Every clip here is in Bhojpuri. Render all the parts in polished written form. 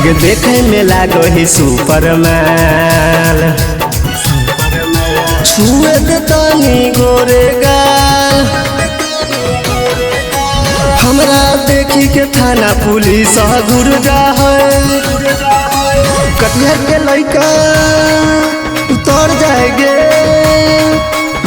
के देखे में लागो ही सुपरमैन। छुए दे तानी गोरे गाल, हमरा देखी के थाना पुलिस घुर जा है। कटिहार के लइका उतर जाएंगे,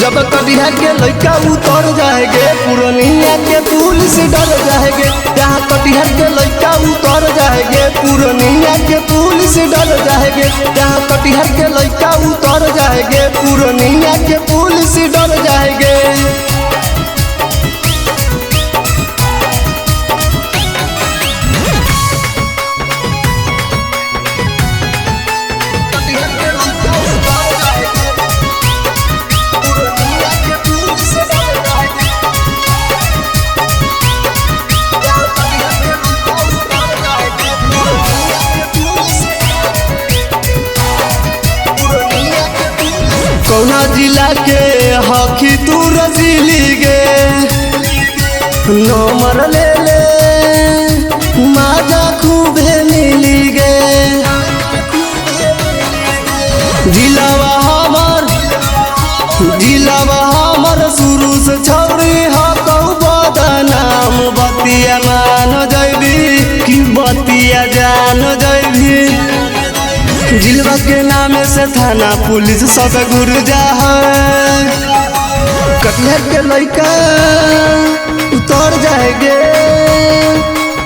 जब कटिहार के लइका उतर जाएंगे पूर्णिया के पुलिस डर जाएंगे। जहाँ कटिहार के लइका उतर जाएंगे पूर्णिया के पुलिस डर जाएंगे। जहाँ कटिहार के लइका उतर जाएंगे पूर्णिया के पुलिस डर जाएंगे। कौना जिला के हकी तू रजीली गे, नंबर ले ले माजा खूबे मिली गे। जिलावा हमर शुरू से छौरी हकौ बदनाम। बतिया मान जैबी कि बतिया जान जैबी, जिलवा के नाम से थाना पुलिस सब घुर जा है। कटिहार के लइका उतर जाएंगे,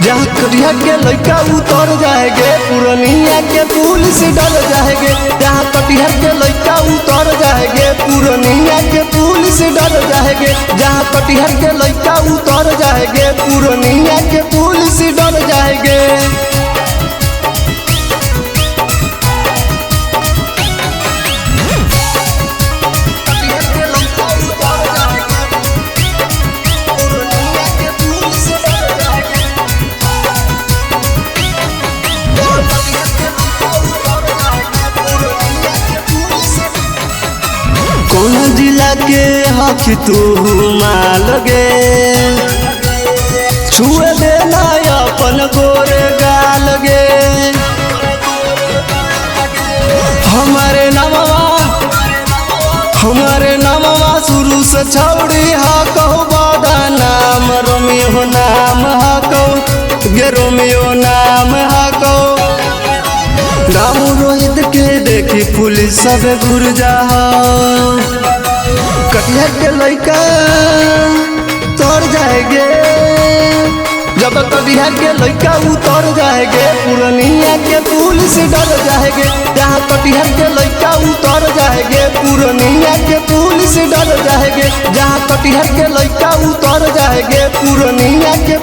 जहाँ कटिहार के लइका उतर जाएंगे पूर्णिया के पुलिस डर जाएंगे। जहाँ कटिहार के लइका उतर जाएंगे पूर्णिया के पुलिस डर जाएंगे। जहाँ कटिहार के लइका उतर जाएंगे पूर्णिया के पुलिस डर जाएंगे। कौन जिला के हकी तू माल गे, छुए देना अपन गोरे गाल गे। हमारे नामवा शुरू से छौड़ी हकौ बदनाम। रोमियो नाम हकौ गे, रोमियो नाम हकौ। नाम रोहित के देखी पुलिस सब घुर जा। कटिहार के लइका उतर जाएंगे, जब कटिहार के लइका उतर जाएंगे पूर्णिया के पुलिस डर जाएंगे। जहाँ कटिहार के लइका उतर जाएंगे पूर्णिया के पुलिस डर जाएंगे। जहाँ कटिहार के लइका उतर जाएंगे पूर्णिया के